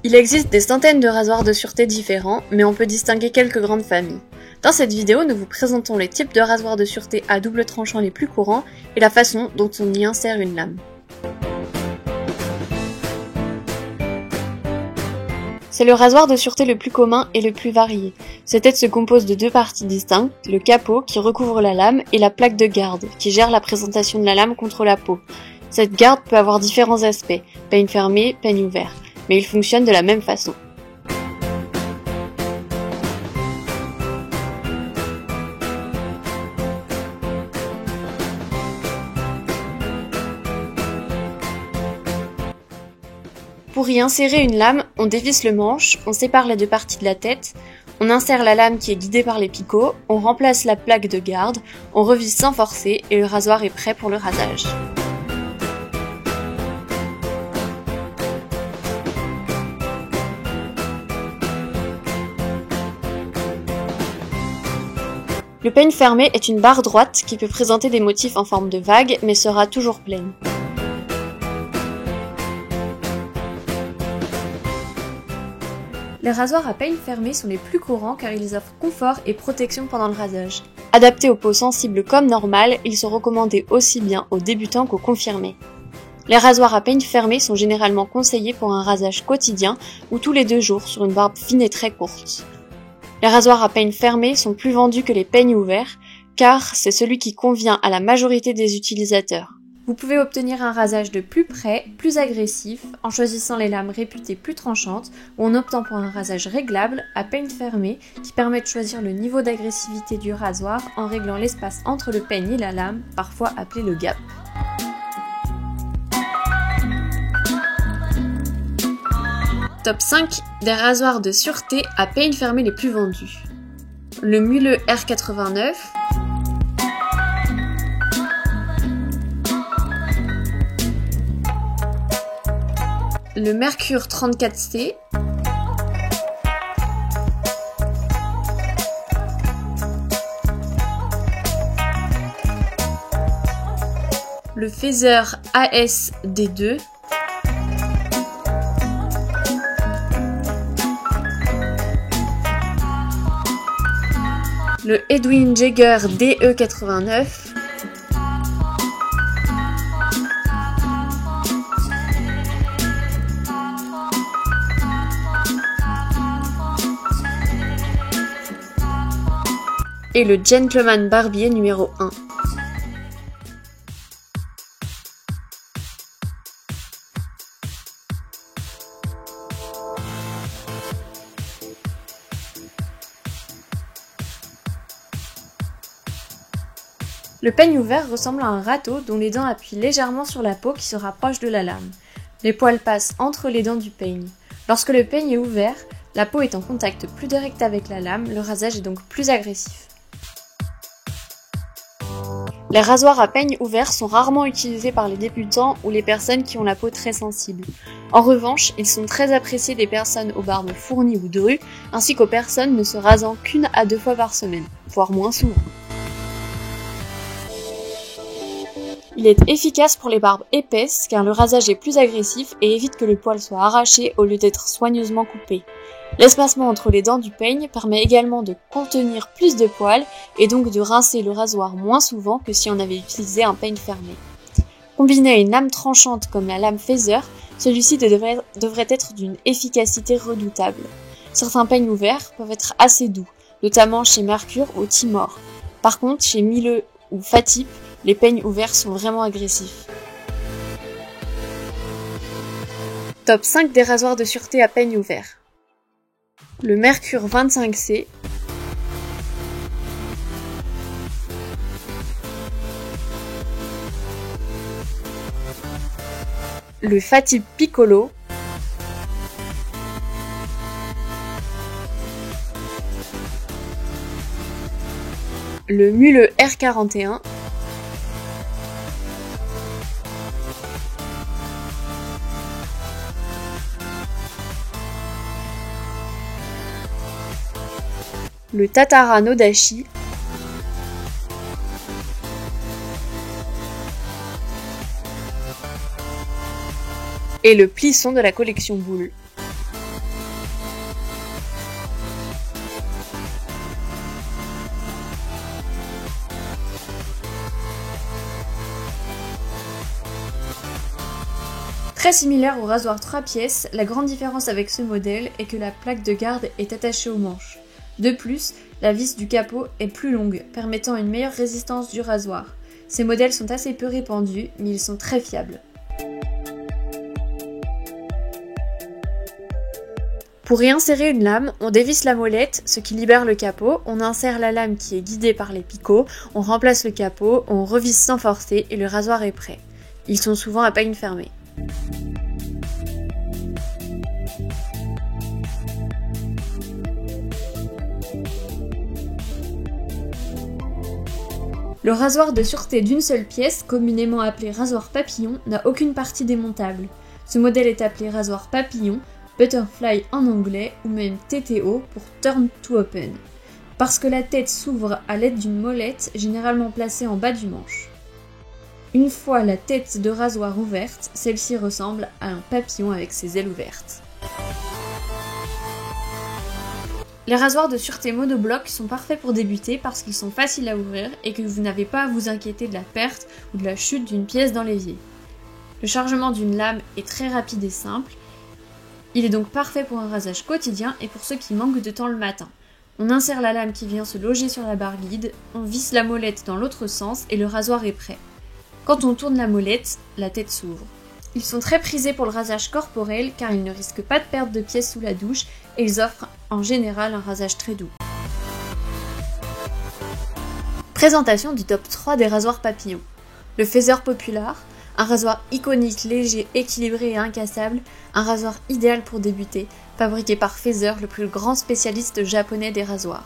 Il existe des centaines de rasoirs de sûreté différents, mais on peut distinguer quelques grandes familles. Dans cette vidéo, nous vous présentons les types de rasoirs de sûreté à double tranchant les plus courants et la façon dont on y insère une lame. C'est le rasoir de sûreté le plus commun et le plus varié. Cette tête se compose de deux parties distinctes, le capot qui recouvre la lame et la plaque de garde qui gère la présentation de la lame contre la peau. Cette garde peut avoir différents aspects, peigne fermé, peigne ouvert, mais il fonctionne de la même façon. Pour y insérer une lame, on dévisse le manche, on sépare les deux parties de la tête, on insère la lame qui est guidée par les picots, on remplace la plaque de garde, on revisse sans forcer et le rasoir est prêt pour le rasage. Le peigne fermé est une barre droite qui peut présenter des motifs en forme de vague mais sera toujours pleine. Les rasoirs à peigne fermé sont les plus courants car ils offrent confort et protection pendant le rasage. Adaptés aux peaux sensibles comme normales, ils sont recommandés aussi bien aux débutants qu'aux confirmés. Les rasoirs à peigne fermé sont généralement conseillés pour un rasage quotidien ou tous les 2 jours sur une barbe fine et très courte. Les rasoirs à peigne fermé sont plus vendus que les peignes ouverts, car c'est celui qui convient à la majorité des utilisateurs. Vous pouvez obtenir un rasage de plus près, plus agressif, en choisissant les lames réputées plus tranchantes, ou en optant pour un rasage réglable à peigne fermé, qui permet de choisir le niveau d'agressivité du rasoir en réglant l'espace entre le peigne et la lame, parfois appelé le gap. Top 5 des rasoirs de sûreté à peigne fermé les plus vendus. Le Muhle R89, le Mercure 34C, le Fazer AS-D2, le Edwin Jaeger DE89, et le Gentleman Barbier numéro 1. Le peigne ouvert ressemble à un râteau dont les dents appuient légèrement sur la peau qui se rapproche de la lame. Les poils passent entre les dents du peigne. Lorsque le peigne est ouvert, la peau est en contact plus direct avec la lame, le rasage est donc plus agressif. Les rasoirs à peigne ouvert sont rarement utilisés par les débutants ou les personnes qui ont la peau très sensible. En revanche, ils sont très appréciés des personnes aux barbes fournies ou drues, ainsi qu'aux personnes ne se rasant qu'1 à 2 fois par semaine, voire moins souvent. Il est efficace pour les barbes épaisses car le rasage est plus agressif et évite que le poil soit arraché au lieu d'être soigneusement coupé. L'espacement entre les dents du peigne permet également de contenir plus de poils et donc de rincer le rasoir moins souvent que si on avait utilisé un peigne fermé. Combiné à une lame tranchante comme la lame Fazer, celui-ci devrait être d'une efficacité redoutable. Certains peignes ouverts peuvent être assez doux, notamment chez Mercure ou Timor. Par contre, chez Miele ou Fatip, les peignes ouverts sont vraiment agressifs. Top 5 des rasoirs de sûreté à peigne ouvert. Le Mercure 25C, le Fatip Piccolo, le Muhle R41, le Tatara Nodashi, et le plisson de la collection Boule. Très similaire au rasoir 3 pièces, la grande différence avec ce modèle est que la plaque de garde est attachée au manche. De plus, la vis du capot est plus longue, permettant une meilleure résistance du rasoir. Ces modèles sont assez peu répandus, mais ils sont très fiables. Pour y insérer une lame, on dévisse la molette, ce qui libère le capot, on insère la lame qui est guidée par les picots, on remplace le capot, on revisse sans forcer et le rasoir est prêt. Ils sont souvent à peine fermés. Le rasoir de sûreté d'une seule pièce, communément appelé rasoir papillon, n'a aucune partie démontable. Ce modèle est appelé rasoir papillon, butterfly en anglais, ou même TTO pour turn to open, parce que la tête s'ouvre à l'aide d'une molette généralement placée en bas du manche. Une fois la tête de rasoir ouverte, celle-ci ressemble à un papillon avec ses ailes ouvertes. Les rasoirs de sûreté monobloc sont parfaits pour débuter parce qu'ils sont faciles à ouvrir et que vous n'avez pas à vous inquiéter de la perte ou de la chute d'une pièce dans l'évier. Le chargement d'une lame est très rapide et simple. Il est donc parfait pour un rasage quotidien et pour ceux qui manquent de temps le matin. On insère la lame qui vient se loger sur la barre guide, on visse la molette dans l'autre sens et le rasoir est prêt. Quand on tourne la molette, la tête s'ouvre. Ils sont très prisés pour le rasage corporel car ils ne risquent pas de perdre de pièces sous la douche et ils offrent en général un rasage très doux. Présentation du top 3 des rasoirs papillons. Le Feather Popular, un rasoir iconique, léger, équilibré et incassable, un rasoir idéal pour débuter, fabriqué par Feather, le plus grand spécialiste japonais des rasoirs.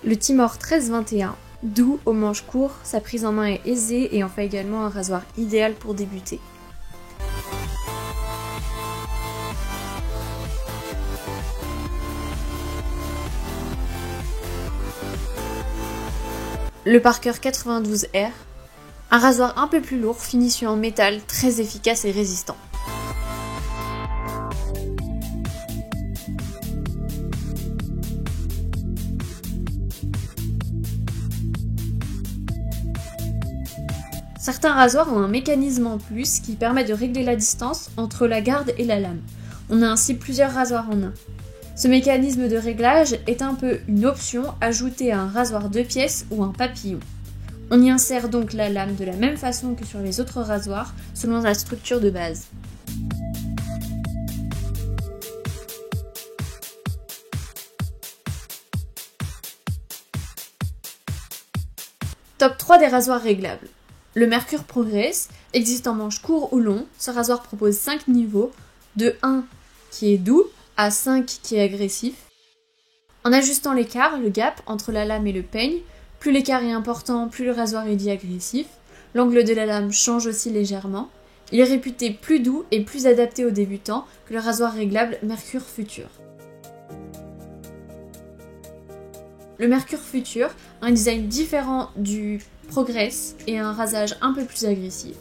Le Timor 1321, doux, aux manches courtes, sa prise en main est aisée et en fait également un rasoir idéal pour débuter. Le Parker 92R, un rasoir un peu plus lourd, finition en métal, très efficace et résistant. Certains rasoirs ont un mécanisme en plus qui permet de régler la distance entre la garde et la lame. On a ainsi plusieurs rasoirs en un. Ce mécanisme de réglage est un peu une option ajoutée à un rasoir 2 pièces ou un papillon. On y insère donc la lame de la même façon que sur les autres rasoirs, selon la structure de base. Top 3 des rasoirs réglables. Le Mercure Progress existe en manche court ou long. Ce rasoir propose 5 niveaux, de 1 qui est doux à 5 qui est agressif. En ajustant l'écart, le gap entre la lame et le peigne, plus l'écart est important, plus le rasoir est dit agressif. L'angle de la lame change aussi légèrement. Il est réputé plus doux et plus adapté aux débutants que le rasoir réglable Mercure Future. Le Mercure Future a un design différent du Progress et un rasage un peu plus agressif.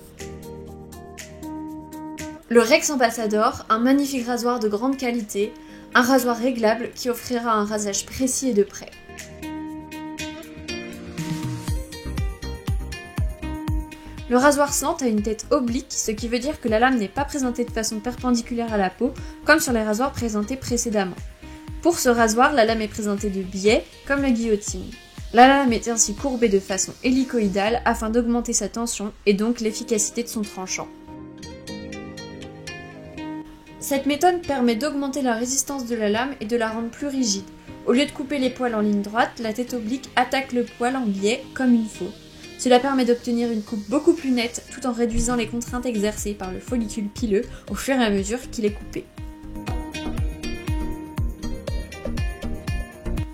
Le Rex Ambassador, un magnifique rasoir de grande qualité, un rasoir réglable qui offrira un rasage précis et de près. Le rasoir slant a une tête oblique, ce qui veut dire que la lame n'est pas présentée de façon perpendiculaire à la peau, comme sur les rasoirs présentés précédemment. Pour ce rasoir, la lame est présentée de biais, comme la guillotine. La lame est ainsi courbée de façon hélicoïdale afin d'augmenter sa tension et donc l'efficacité de son tranchant. Cette méthode permet d'augmenter la résistance de la lame et de la rendre plus rigide. Au lieu de couper les poils en ligne droite, la tête oblique attaque le poil en biais comme une faux. Cela permet d'obtenir une coupe beaucoup plus nette tout en réduisant les contraintes exercées par le follicule pileux au fur et à mesure qu'il est coupé.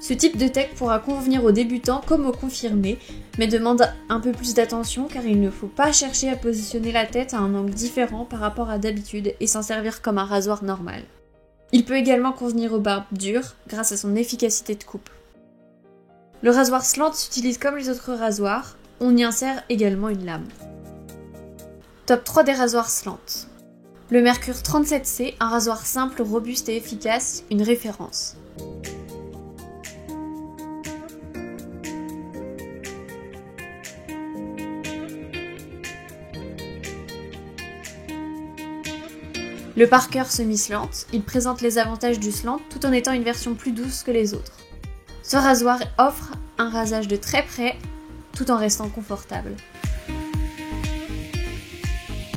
Ce type de tech pourra convenir aux débutants comme aux confirmés, mais demande un peu plus d'attention car il ne faut pas chercher à positionner la tête à un angle différent par rapport à d'habitude et s'en servir comme un rasoir normal. Il peut également convenir aux barbes dures grâce à son efficacité de coupe. Le rasoir slant s'utilise comme les autres rasoirs, On y insère également une lame. Top 3 des rasoirs slant. Le Mercure 37C, un rasoir simple, robuste et efficace, une référence. Le Parker semi-slant, il présente les avantages du slant tout en étant une version plus douce que les autres. Ce rasoir offre un rasage de très près tout en restant confortable.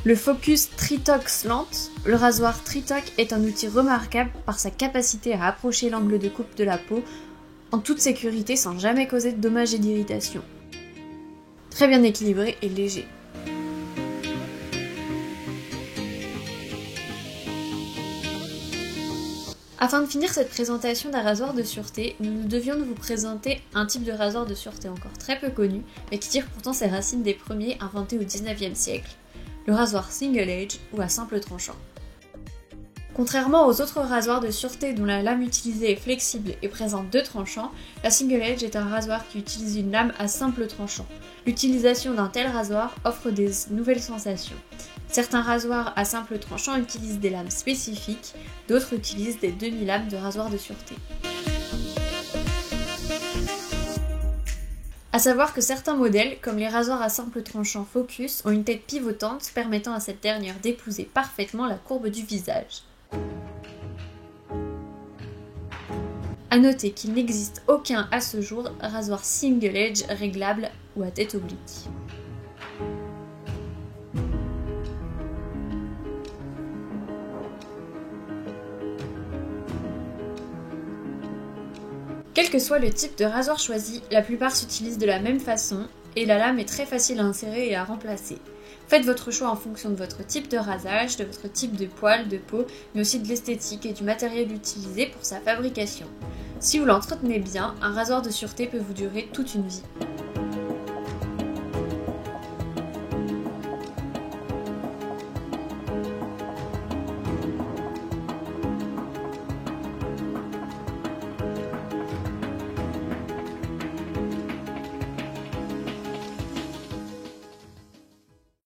Le Focus Tritok Slant, le rasoir Tritok est un outil remarquable par sa capacité à approcher l'angle de coupe de la peau en toute sécurité sans jamais causer de dommages et d'irritation. Très bien équilibré et léger. Afin de finir cette présentation d'un rasoir de sûreté, nous devions vous présenter un type de rasoir de sûreté encore très peu connu, mais qui tire pourtant ses racines des premiers inventés au XIXe siècle, le rasoir single edge ou à simple tranchant. Contrairement aux autres rasoirs de sûreté dont la lame utilisée est flexible et présente deux tranchants, la single edge est un rasoir qui utilise une lame à simple tranchant. L'utilisation d'un tel rasoir offre des nouvelles sensations. Certains rasoirs à simple tranchant utilisent des lames spécifiques, d'autres utilisent des demi-lames de rasoir de sûreté. A savoir que certains modèles, comme les rasoirs à simple tranchant Focus, ont une tête pivotante permettant à cette dernière d'épouser parfaitement la courbe du visage. A noter qu'il n'existe aucun à ce jour rasoir single edge réglable ou à tête oblique. Quel que soit le type de rasoir choisi, la plupart s'utilisent de la même façon et la lame est très facile à insérer et à remplacer. Faites votre choix en fonction de votre type de rasage, de votre type de poil, de peau, mais aussi de l'esthétique et du matériel utilisé pour sa fabrication. Si vous l'entretenez bien, un rasoir de sûreté peut vous durer toute une vie.